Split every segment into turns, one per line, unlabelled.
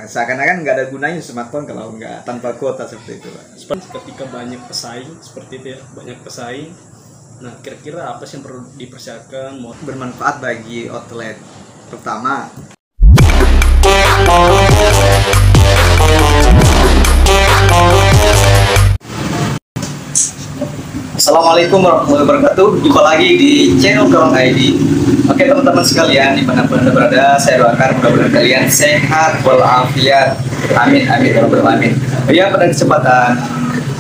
Seakan-akan nggak ada gunanya smartphone kalau nggak tanpa kuota seperti itu, Pak.
Ketika banyak pesaing seperti itu ya, banyak pesaing. Nah, kira-kira apa sih yang perlu dipersiapkan?
Bermanfaat bagi outlet. Pertama, Assalamualaikum warahmatullahi wabarakatuh. Jumpa lagi di channel Korong ID. Oke teman-teman sekalian, dimanapun Anda berada, saya doakan mudah-mudahan kalian sehat walafiat. Amin amin ya rabbal alamin. Ya, pada kesempatan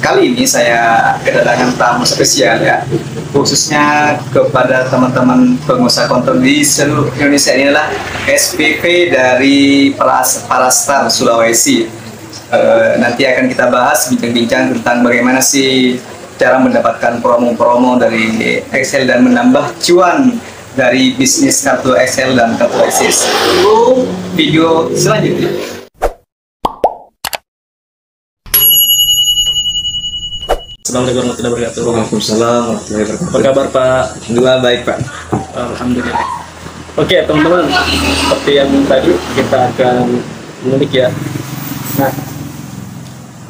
kali ini saya kedatangan tamu spesial ya, khususnya kepada teman-teman pengusaha konten di seluruh Indonesia. Ini adalah SPV dari Parastar Sulawesi. Nanti akan kita bahas bincang-bincang tentang bagaimana sih cara mendapatkan promo-promo dari Excel dan menambah cuan dari bisnis kartu Excel dan kartu Axis. Tunggu video selanjutnya.
Assalamualaikum warahmatullahi wabarakatuh.
Waalaikumsalam warahmatullahi wabarakatuh.
Apa kabar Pak?
Alhamdulillah baik Pak.
Alhamdulillah. Oke teman-teman, seperti yang tadi kita akan mengulik ya. Nah,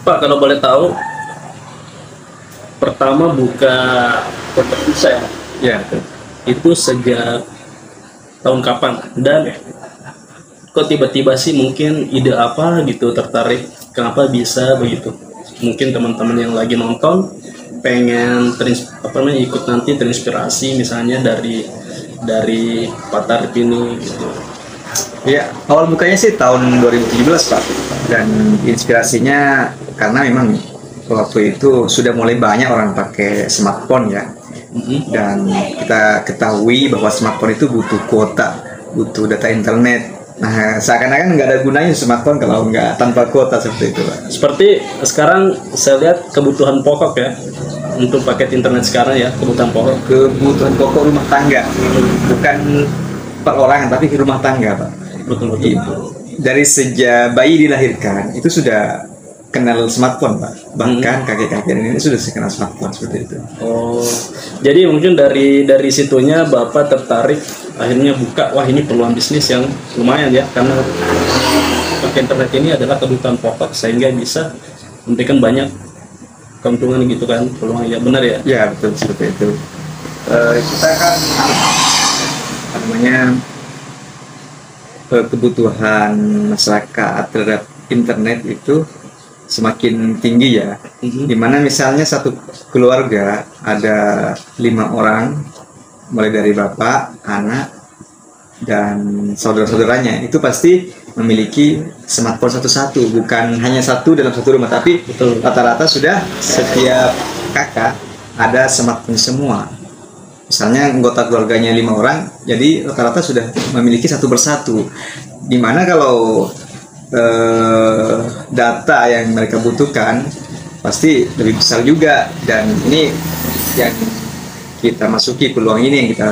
Pak kalau boleh tahu, pertama buka kontak saya
Ya.
itu sejak tahun kapan, dan kok tiba-tiba sih mungkin ide apa gitu tertarik, kenapa bisa begitu? Mungkin teman-teman yang lagi nonton pengen ikut nanti terinspirasi misalnya dari Pak Tarif ini gitu.
Ya, awal bukanya sih tahun 2017 Pak. Dan inspirasinya karena memang waktu itu sudah mulai banyak orang pakai smartphone ya. Dan kita ketahui bahwa smartphone itu butuh kuota, butuh data internet. Nah, seakan-akan nggak ada gunanya smartphone kalau nggak tanpa kuota seperti itu, Pak.
Seperti sekarang saya lihat kebutuhan pokok ya, untuk paket internet sekarang ya, kebutuhan pokok.
Kebutuhan pokok rumah tangga, bukan perorangan tapi rumah tangga, Pak.
Betul.
Dari sejak bayi dilahirkan itu sudah kenal smartphone, Pak. Bahkan kakek-kakek ini sudah kenal smartphone seperti itu.
Oh, jadi mungkin dari situnya Bapak tertarik, akhirnya buka, wah ini peluang bisnis yang lumayan ya, karena pakai internet ini adalah kebutuhan pokok sehingga bisa memberikan banyak keuntungan gitu kan, peluang ya, benar ya?
Ya betul seperti itu. Kita kan apa namanya, kebutuhan masyarakat terhadap internet itu semakin tinggi ya. Dimana misalnya satu keluarga ada 5 orang, mulai dari bapak, anak, dan saudara-saudaranya, itu pasti memiliki smartphone satu-satu, bukan hanya satu dalam satu rumah, tapi rata-rata sudah setiap kakak ada smartphone semua. Misalnya anggota keluarganya 5 orang, jadi rata-rata sudah memiliki satu persatu. Dimana kalau data yang mereka butuhkan pasti lebih besar juga, dan ini yang kita masuki, peluang ini yang kita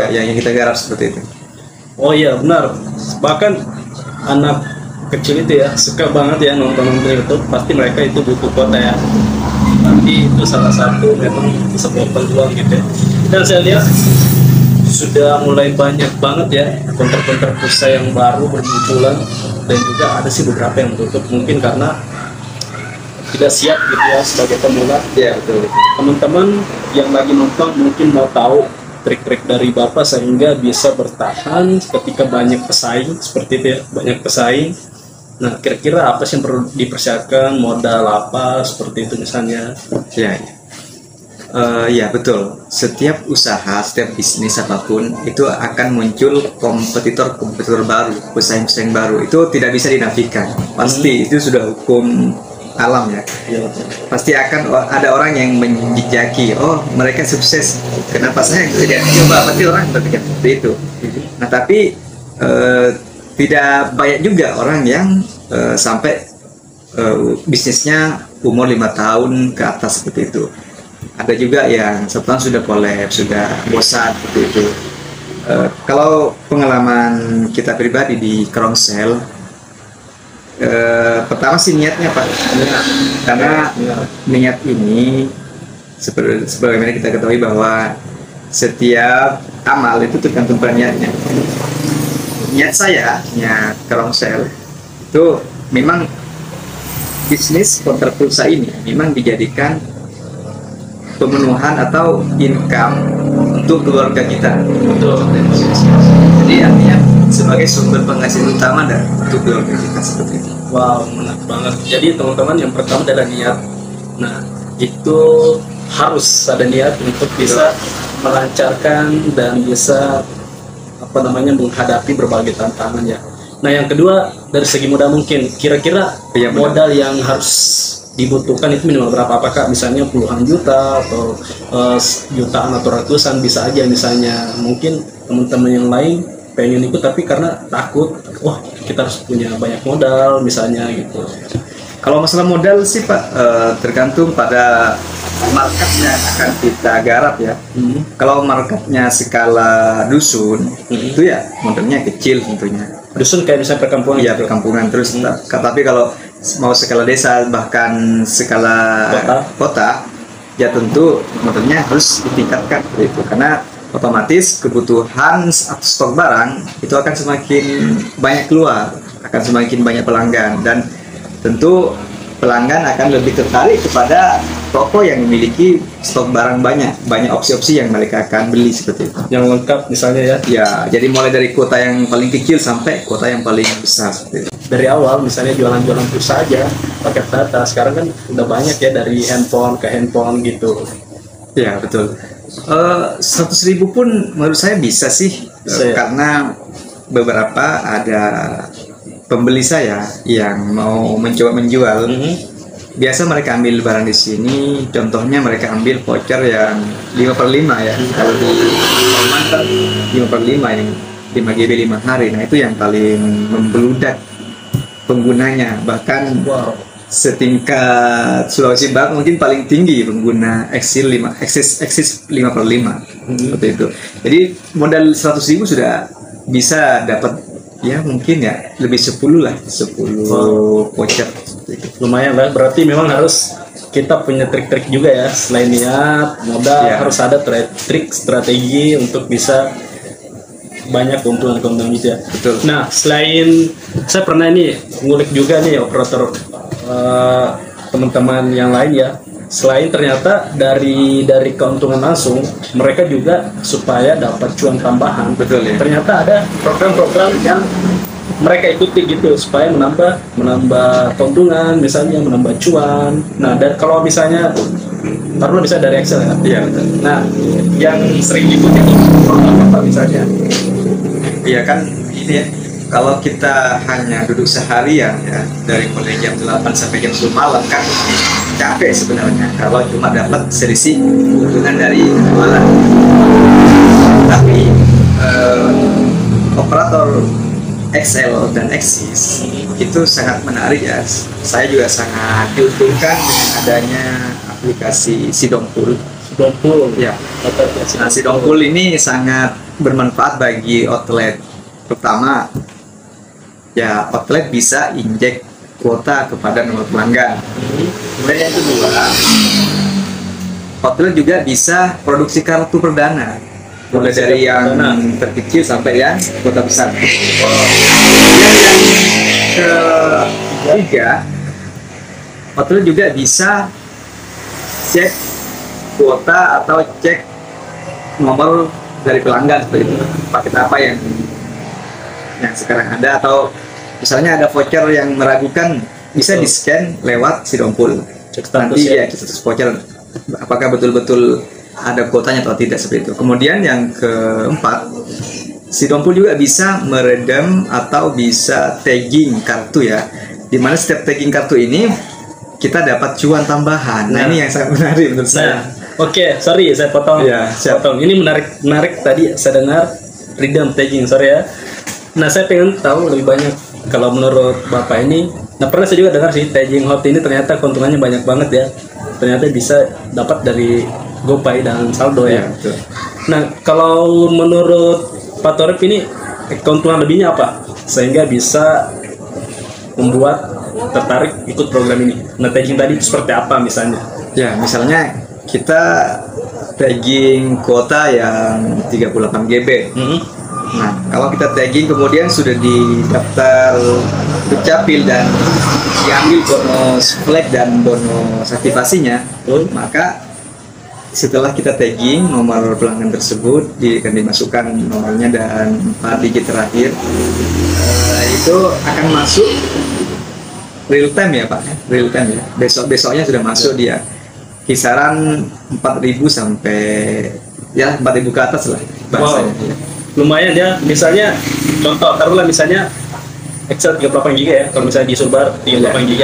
yang kita garap seperti itu.
Oh iya benar, bahkan anak kecil itu ya suka banget ya nonton itu, pasti mereka itu butuh kuota ya. Tapi itu salah satu memang sebuah peluang gitu ya. Dan saya lihat sudah mulai banyak banget ya konter-konter pulsa yang baru bermunculan, dan juga ada sih beberapa yang tutup, mungkin karena tidak siap gitu ya sebagai pemula.
Ya betul.
Teman-teman yang lagi nonton mungkin mau tahu trik-trik dari Bapak sehingga bisa bertahan ketika banyak pesaing seperti itu ya, banyak pesaing. Nah, kira-kira apa sih yang perlu dipersiapkan, modal apa seperti itu misalnya?
Ya betul. Setiap usaha, setiap bisnis apapun itu akan muncul kompetitor baru, pesaing-pesaing baru. Itu tidak bisa dinafikan. Pasti itu sudah hukum alam ya. Pasti akan ada orang yang menjejaki, oh mereka sukses, kenapa saya tidak coba? Pasti orang berpikir seperti itu. Nah tapi tidak banyak juga orang yang sampai bisnisnya umur 5 tahun ke atas seperti itu. Ada juga yang 1 tahun sudah collab, sudah bosan seperti itu. Kalau pengalaman kita pribadi di Krongsel, pertama sih niatnya Pak, karena niat ini sebagaimana kita ketahui bahwa setiap amal itu tergantung pada niatnya. Niat saya, niat Krongsel itu memang bisnis konter pulsa ini memang dijadikan pemenuhan atau income untuk keluarga kita.
Betul.
Jadi artinya sebagai sumber penghasilan utama untuk keluarga kita seperti itu.
Wow, menarik banget. Jadi teman-teman, yang pertama adalah niat. Nah, itu harus ada niat untuk bisa melancarkan dan bisa menghadapi berbagai tantangan ya. Nah, yang kedua dari segi modal, mungkin kira-kira
Iya, benar.
modal yang harus dibutuhkan itu minimal berapa? Apakah misalnya puluhan juta atau jutaan atau ratusan, bisa aja misalnya. Mungkin teman-teman yang lain pengen ikut tapi karena takut, wah kita harus punya banyak modal misalnya gitu.
Kalau masalah modal sih Pak, tergantung pada marketnya yang akan kita garap ya. Kalau marketnya skala dusun, itu ya modalnya kecil tentunya.
Dusun kayak misalnya perkampungan
Iya,
gitu.
perkampungan terus. Tapi kalau mau skala desa bahkan skala kota, ya tentu modalnya harus ditingkatkan itu, karena otomatis kebutuhan stok barang itu akan semakin banyak keluar, akan semakin banyak pelanggan, dan tentu pelanggan akan lebih tertarik kepada toko yang memiliki stok barang banyak opsi-opsi yang mereka akan beli seperti itu.
Yang lengkap misalnya ya.
Ya, jadi mulai dari kuota yang paling kecil sampai kuota yang paling besar seperti itu.
Dari awal misalnya jualan-jualan pulsa aja pakai data, sekarang kan udah banyak ya, dari handphone ke handphone gitu.
Ya, betul. 100.000 pun menurut saya bisa sih,
Bisa ya?
karena beberapa ada pembeli saya yang mau mencoba menjual. Biasa mereka ambil barang di sini, contohnya mereka ambil voucher yang 5/5 ya. Kalau di Kalimantan 5/5 yang 5 GB 5 hari. Nah, itu yang paling membeludak penggunanya. Bahkan setingkat Sulawesi Barat mungkin paling tinggi pengguna Exis 5/5 seperti itu. Jadi modal 100.000 sudah bisa dapat ya mungkin ya lebih 10 voucher.
Lumayan lah, berarti memang harus kita punya trik-trik juga ya, selain niat, modal,
Ya.
harus ada trik strategi untuk bisa banyak keuntungan gitu ya.
Betul.
Nah, selain saya pernah ini ngulik juga nih operator teman-teman yang lain ya, selain ternyata dari keuntungan langsung, mereka juga supaya dapat cuan tambahan.
Betul ya.
Ternyata ada program-program yang mereka ikuti gitu supaya menambah keuntungan, misalnya menambah cuan. Nah, dan kalau misalnya taruhlah bisa dari Excel ya.
Iya, betul.
Nah, yang sering diikuti itu program apa misalnya?
Iya kan ini ya. Kalau kita hanya duduk seharian ya dari mulai jam 8 sampai jam 10 malam kan capek sebenarnya kalau cuma dapat selisih keuntungan dari jualan. Tapi operator XL dan Exis itu sangat menarik ya. Saya juga sangat diuntungkan dengan adanya aplikasi Sidongpool. Ya. Nah, Sidongpool ini sangat bermanfaat bagi outlet. Pertama, ya outlet bisa injek kuota kepada nomor pelanggan. Kemudian yang kedua, outlet juga bisa produksi kartu perdana, mulai dari yang terkecil sampai yang kuota besar. Kemudian yang ketiga, outlet juga bisa cek kuota atau cek nomor dari pelanggan seperti itu, paket apa yang sekarang ada, atau misalnya ada voucher yang meragukan bisa di scan lewat Sidongpool. Nanti ya status voucher apakah betul-betul ada kuotanya atau tidak seperti itu. Kemudian yang keempat, Sidongpool juga bisa meredam atau bisa tagging kartu ya, dimana setiap tagging kartu ini kita dapat cuan tambahan. Nah, ini yang sangat menarik menurut saya.
Oke, sorry saya potong.
Ya,
potong. Ini menarik tadi saya dengar redeem tagging, sorry ya. Nah, saya pengen tahu lebih banyak kalau menurut Bapak ini. Nah, pernah saya juga dengar sih tagging hot ini ternyata keuntungannya banyak banget ya. Ternyata bisa dapat dari GoPay dan saldo ya.
Betul.
Nah, kalau menurut Pak Torip ini keuntungan lebihnya apa sehingga bisa membuat tertarik ikut program ini? Nah, tagging tadi seperti apa misalnya?
Ya, misalnya kita tagging kuota yang 38 GB. Nah, kalau kita tagging kemudian sudah di daftar dukcapil dan diambil bonus flag dan bonus aktivasinya, maka setelah kita tagging nomor pelanggan tersebut akan dimasukkan nomornya dan 4 digit terakhir, itu akan masuk real time ya Pak, real time ya. Besoknya sudah masuk dia kisaran 4.000 sampai ya 4.000 ke atas lah bahasanya.
Wow. Lumayan ya, misalnya contoh taruhlah misalnya Excel 38 GB ya, kalau misalnya di Surbar 38 GB,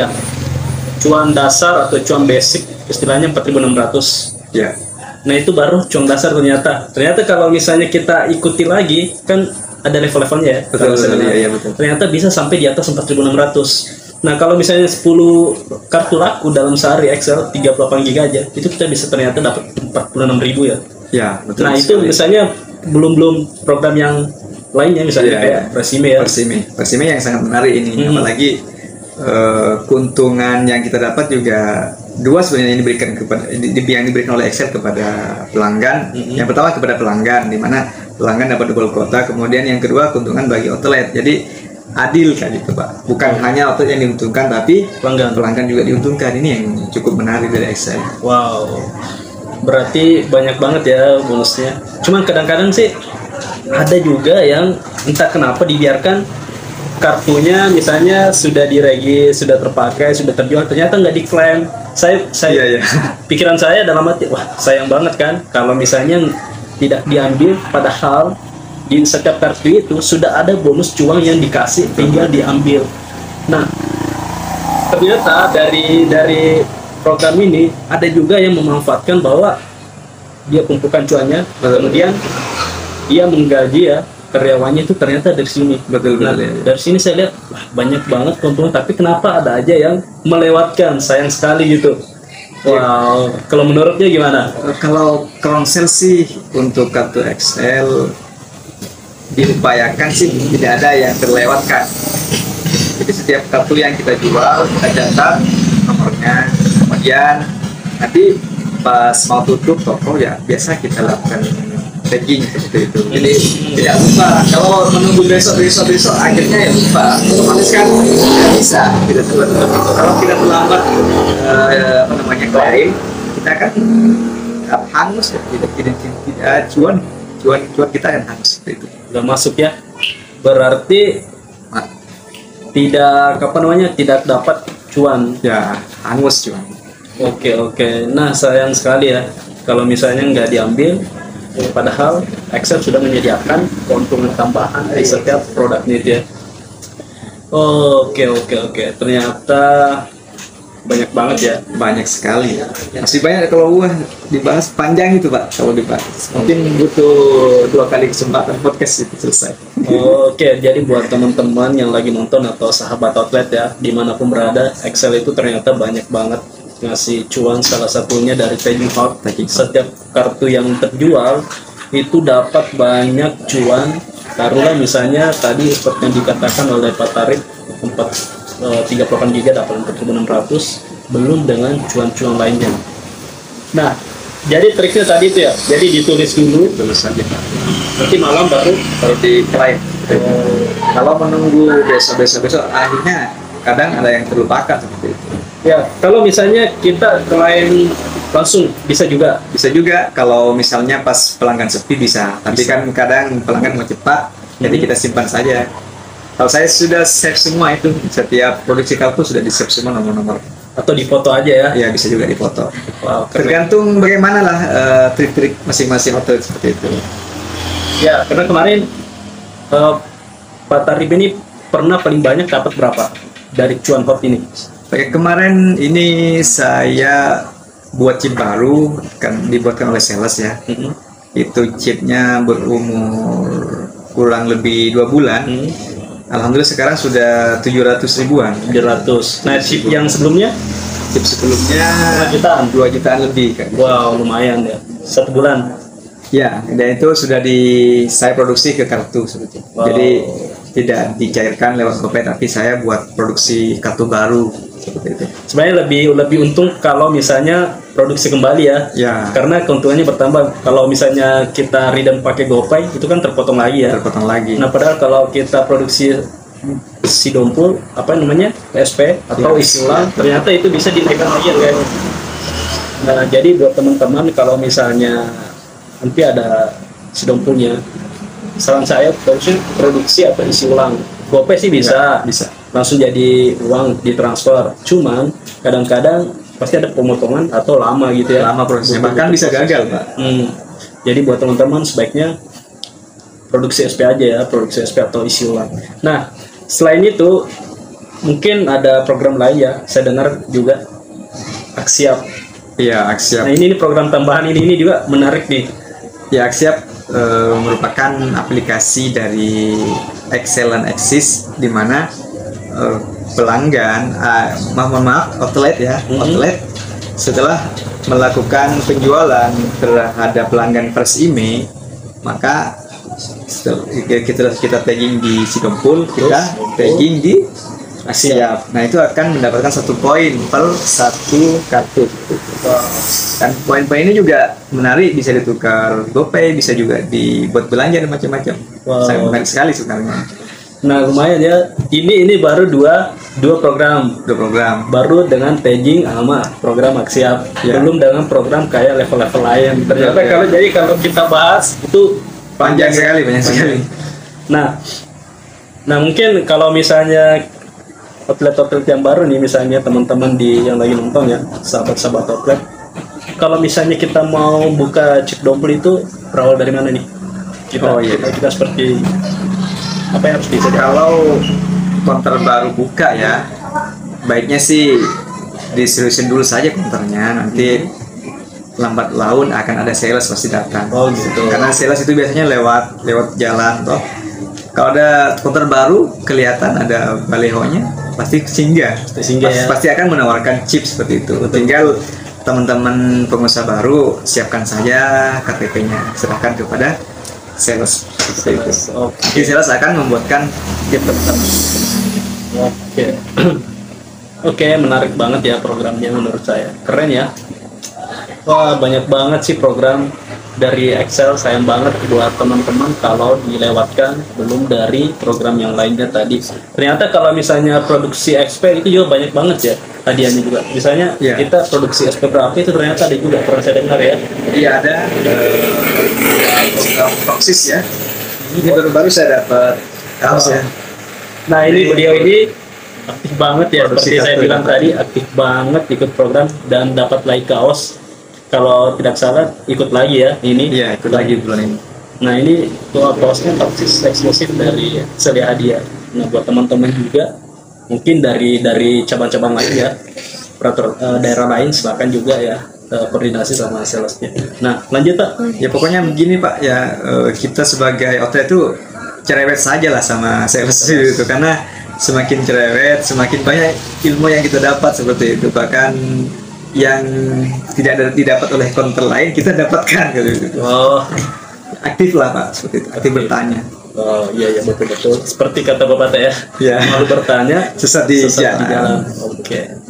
cuan dasar atau cuan basic istilahnya 4.600
Ya.
Nah itu baru cuan dasar ternyata kalau misalnya kita ikuti lagi kan ada level-levelnya ya.
Betul, iya, betul.
Ternyata bisa sampai di atas 4.600. Nah kalau misalnya 10 kartu laku dalam sehari Excel 38 GB aja, itu kita bisa ternyata dapat 46.000 ya.
Ya, betul.
Nah itu misalnya belum program yang lainnya misalnya kayak resume ya.
Resume yang sangat menarik ini, apalagi keuntungan yang kita dapat juga dua sebenarnya yang diberikan oleh Excel kepada pelanggan. Yang pertama kepada pelanggan, di mana pelanggan dapat double quota, kemudian yang kedua keuntungan bagi outlet. Jadi adil kan gitu Pak, bukan hanya outlet yang diuntungkan tapi pelanggan juga diuntungkan. Ini yang cukup menarik dari Excel.
Wow, berarti banyak banget ya bonusnya. Cuman kadang-kadang sih ada juga yang entah kenapa dibiarkan kartunya misalnya sudah diregis, sudah terpakai, sudah terjual, ternyata nggak diklaim. Saya
Iya.
Pikiran saya dalam hati, wah sayang banget kan kalau misalnya tidak diambil, padahal di setiap kartu itu sudah ada bonus cuan yang dikasih, tinggal diambil. Nah ternyata dari program ini ada juga yang memanfaatkan bahwa dia kumpulkan cuannya, kemudian dia menggaji ya karyawannya itu ternyata dari sini.
Betul.
Nah, dari sini saya lihat wah, banyak banget keuntungan, tapi kenapa ada aja yang melewatkan, sayang sekali gitu. Wow, kalau menurutnya gimana?
Kalau cross-sell sih untuk kartu Excel diupayakan sih tidak ada yang terlewatkan. Jadi setiap kartu yang kita jual kita catat nomornya, kemudian nanti pas mau tutup toko ya biasa kita lakukan tagging seperti itu. Jadi tidak lupa. Kalau menunggu besok akhirnya ya lupa. Otomatis kan tidak bisa tidak terlambat. Kalau kita terlambat klaim, kita kan hangus ya. Tidak cuan kita kan hangus seperti itu.
Udah masuk ya. Berarti tidak dapat cuan.
Ya hangus cuan.
Oke. Nah sayang sekali ya kalau misalnya nggak diambil. Padahal Excel sudah menyediakan keuntungan tambahan di setiap produknya itu ya. Oke. Ternyata banyak banget ya.
Banyak sekali. Masih banyak kalau dibahas panjang itu Pak. Kalau dibahas mungkin butuh 2 kali kesempatan podcast itu selesai.
Oke, jadi buat teman-teman yang lagi nonton atau sahabat outlet ya, dimanapun berada, Excel itu ternyata banyak banget ngasih cuan, salah satunya dari tagging out. Setiap kartu yang terjual itu dapat banyak cuan. Taruhlah misalnya tadi seperti yang dikatakan oleh Pak Tarik 38 GB dapat 4.600, belum dengan cuan-cuan lainnya. Nah jadi triknya tadi itu ya, jadi ditulis dulu
Saja Pak.
nanti malam baru
diklaim. Kalau menunggu besok akhirnya kadang ada yang terlupakan seperti itu.
ya. Kalau misalnya kita klaim langsung bisa juga
kalau misalnya pas pelanggan sepi bisa. Tapi kan kadang pelanggan mau cepat, jadi kita simpan saja. Kalau saya sudah save semua itu, setiap produksi kartu sudah di save semua nomor-nomor.
atau difoto aja ya.
Ya bisa juga dipoto.
Wow,
Tergantung bagaimana lah trik-trik masing-masing hotel seperti itu.
ya karena kemarin Pak Tarib ini pernah paling banyak dapat berapa dari cuan hot ini?
Kayak kemarin ini saya buat chip baru, kan dibuatkan oleh sales ya. Itu chipnya berumur kurang lebih 2 bulan. Alhamdulillah sekarang sudah 700 ribuan.
700. Nah chip yang sebelumnya?
Chip sebelumnya 2 jutaan lebih kan.
Wow, lumayan ya. 1 bulan.
Ya, dan itu sudah saya produksi ke kartu seperti itu.
Wow.
Jadi tidak dicairkan lewat GoPay, tapi saya buat produksi kartu baru. seperti itu.
Sebenarnya lebih untung kalau misalnya produksi kembali ya.
Ya.
Karena keuntungannya bertambah. Kalau misalnya kita redeem pakai GoPay itu kan terpotong lagi ya.
Terpotong lagi.
Nah, padahal kalau kita produksi si dompul apa namanya PSP atau
Ya.
isi ulang, ternyata itu bisa dinaikkan lagi ya guys. Nah, jadi buat teman-teman kalau misalnya nanti ada si dompulnya, saran saya produksi atau isi ulang. GoPay sih bisa,
Bisa.
langsung jadi uang ditransfer. Cuman kadang-kadang pasti ada pemotongan atau lama gitu ya.
Lama prosesnya, bahkan bisa gagal, Pak.
Jadi buat teman-teman sebaiknya produksi SP aja ya, produksi SP atau isi ulang. Nah, selain itu mungkin ada program lain ya. Saya dengar juga Aksiap.
Iya, Aksiap.
Nah, ini program tambahan ini juga menarik nih.
Ya, Aksiap merupakan aplikasi dari Excel dan Axis di mana pelanggan, maaf, outlet ya, outlet setelah melakukan penjualan terhadap pelanggan First IMEI, maka kita tagging di si dompul, kita tagging di Aksiap. Nah, itu akan mendapatkan 1 poin per 1 kartu. Dan poin-poin ini juga menarik, bisa ditukar GoPay, bisa juga dibuat belanja dan macam-macam. Sangat menarik sekali sebenarnya.
Nah, lumayan ya. Ini baru dua program.
Dua program.
Baru dengan tagging sama program Aksiap.
Ya.
Belum dengan program kayak level-level lain. Ternyata
Ya.
kalau kita bahas itu
Panjang sekali.
Nah, mungkin kalau misalnya outlet-outlet yang baru nih, misalnya teman-teman yang lagi nonton ya, sahabat-sahabat outlet, kalau misalnya kita mau buka chip dompul itu berawal dari mana nih? Kita seperti apa yang harus bisa
kalau konter baru buka ya, baiknya sih diseriusin dulu saja konternya, nanti lambat laun akan ada sales pasti datang.
Oh gitu.
Karena sales itu biasanya lewat jalan toh. Kalau ada konter baru kelihatan ada balehonya, pasti singgah.
Ya.
Pasti akan menawarkan chip seperti itu. Tinggal teman-teman pengusaha baru siapkan saja KTP-nya, serahkan kepada sales seperti itu. Jadi sales akan membuatkan chip tertentu.
Oke, menarik banget ya programnya menurut saya. Keren ya. Wah, banyak banget sih program dari Excel. Sayang banget buat teman-teman kalau dilewatkan belum dari program yang lainnya tadi. Ternyata kalau misalnya produksi XP itu juga banyak banget ya hadiahnya juga. Misalnya kita produksi XP berapa itu ternyata ada juga, pernah saya dengar ya.
Iya, ada program Proxys ya. Ini baru-baru saya dapat kaos ya.
Nah, ini beliau ini aktif banget ya, seperti saya bilang tadi, aktif banget ikut program dan dapat like kaos. Kalau tidak salah ikut lagi ya ini.
Iya, ikut lagi bulan ini.
Nah, ini kaosnya Proxys eksklusif dari Selia Hadiah. Nah, buat teman-teman juga mungkin dari cabang-cabang lain ya, daerah lain silakan juga ya koordinasi sama salesnya. Nah, lanjut Pak.
Ya pokoknya begini Pak ya, kita sebagai outlet itu cerewet saja lah sama sales itu, karena semakin cerewet semakin banyak ilmu yang kita dapat seperti itu, bahkan yang tidak didapat oleh counter lain kita dapatkan gitu. Aktif lah Pak, seperti itu, aktif bertanya.
Oh iya betul. Seperti kata Bapak ya.
Ya.
Malu bertanya,
sesat di
jalan. Oke.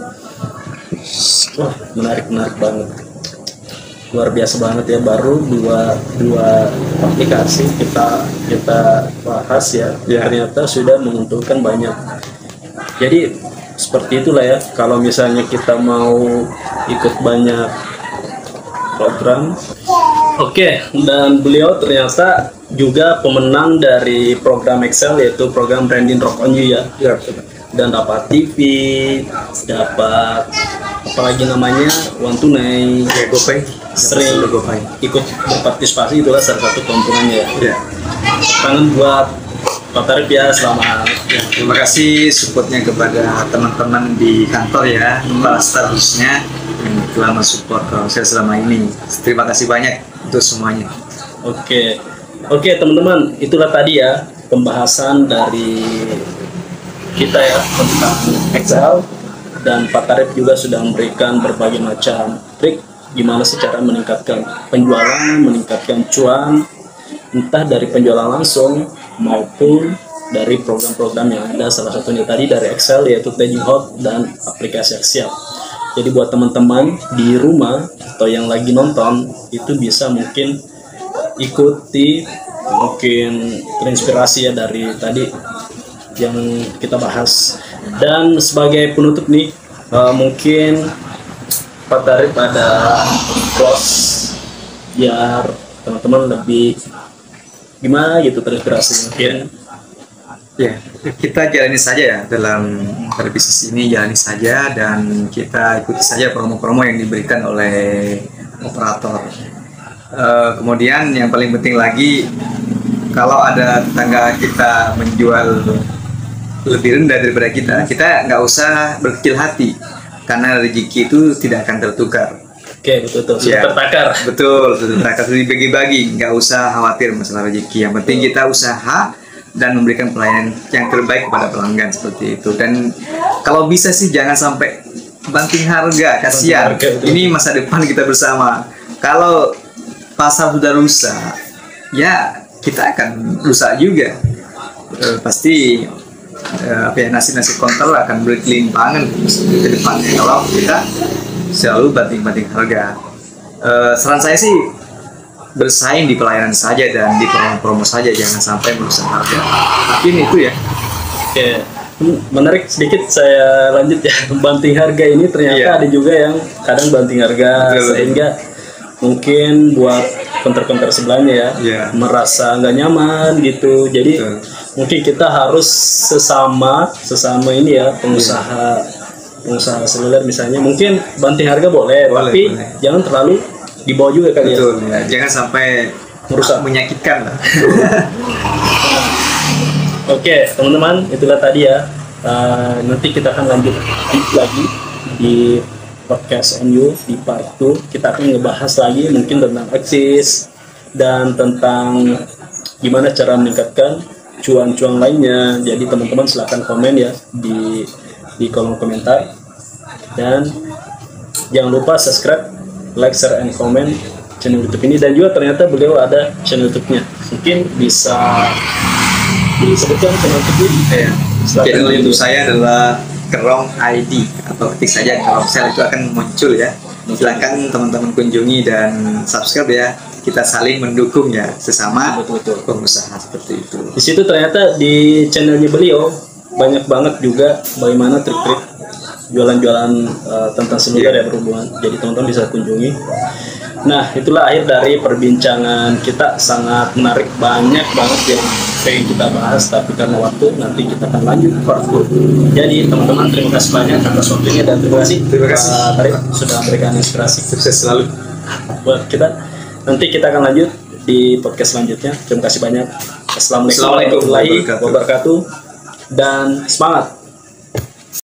Wah, menarik banget. Luar biasa banget ya, baru dua aplikasi kita bahas ya. Ternyata sudah menguntungkan banyak. Jadi seperti itulah ya, kalau misalnya kita mau ikut banyak program. Oke, dan beliau ternyata juga pemenang dari program Excel, yaitu program Branding Rock on You ya. Dan dapat TV, dapat apalagi namanya uang tunai,
GoPay,
sering ikut berpartisipasi, itulah salah satu keuntungannya ya. Tangan buat Pak Tarif ya, selamat.
Terima kasih supportnya kepada teman-teman di kantor ya, kepala staf khususnya yang telah mensupport saya selama ini. Terima kasih banyak untuk semuanya.
Oke teman-teman, itulah tadi ya pembahasan dari kita ya tentang Excel, dan Pak Tarif juga sudah memberikan berbagai macam trik gimana secara meningkatkan penjualan, meningkatkan cuan, entah dari penjualan langsung maupun dari program-program yang ada, salah satunya tadi dari Excel yaitu Staging Hot dan aplikasi Excel. Jadi buat teman-teman di rumah atau yang lagi nonton itu bisa mungkin ikuti, mungkin terinspirasi ya dari tadi yang kita bahas. Dan sebagai penutup nih, mungkin Pak Tarif pada close biar teman-teman lebih gimana gitu terinspirasi mungkin.
Ya, kita jalani saja ya dalam berbisnis ini, jalani saja dan kita ikuti saja promo-promo yang diberikan oleh operator. Kemudian yang paling penting lagi, kalau ada tetangga kita menjual lebih rendah daripada kita nggak usah berkecil hati karena rezeki itu tidak akan tertukar.
Oke, betul,
Ya,
tertakar.
betul, tertakar, dibagi-bagi, nggak usah khawatir masalah rezeki. Yang penting kita usaha dan memberikan pelayanan yang terbaik kepada pelanggan seperti itu. Dan kalau bisa sih jangan sampai banting harga, kasihan. Ini masa depan kita bersama. Kalau pasar sudah rusak, ya kita akan rusak juga. Pasti nasi konter akan berkelimpangan ke depannya kalau kita selalu banting-banting harga. Saran saya sih bersaing di pelayanan saja dan di promo-promo saja, jangan sampai merusak harga. Mungkin itu ya.
Oke, menarik sedikit saya lanjut ya. Banting harga ini ternyata ada juga yang kadang banting harga. Betul. Sehingga mungkin buat konter-konter sebelahnya ya merasa nggak nyaman gitu. Jadi mungkin kita harus sesama ini ya pengusaha seluler misalnya, mungkin banting harga boleh. Tapi jangan terlalu dibawa juga kali
ya. Jangan sampai merusak, menyakitkan lah.
Oke, teman-teman, itulah tadi ya. Nanti kita akan lanjut lagi di podcast on you di part 2. Kita akan ngebahas lagi mungkin tentang eksis dan tentang gimana cara meningkatkan cuan-cuan lainnya. Jadi teman-teman silahkan komen ya di kolom komentar, dan jangan lupa subscribe, like, share, and comment channel YouTube ini. Dan juga ternyata beliau ada channel YouTube-nya, mungkin bisa disebutkan channel YouTube-nya.
Channel YouTube saya adalah Kerong ID, atau ketik saja Kerong itu akan muncul ya. Silakan teman-teman kunjungi dan subscribe ya. Kita saling mendukung ya sesama pengusaha seperti itu.
Di situ ternyata di channelnya beliau banyak banget juga bagaimana trik-trik jualan-jualan tentang seluler ya berhubungan. Jadi teman-teman bisa kunjungi. Nah, itulah akhir dari perbincangan kita, sangat menarik, banyak banget yang pengen kita bahas, tapi karena waktu nanti kita akan lanjut part 2. Jadi teman-teman terima kasih banyak atas waktunya dan terima kasih Tarif sudah memberikan inspirasi. Sukses selalu buat kita. Nanti kita akan lanjut di podcast selanjutnya. Terima kasih banyak. Assalamualaikum warahmatullahi wabarakatuh dan semangat.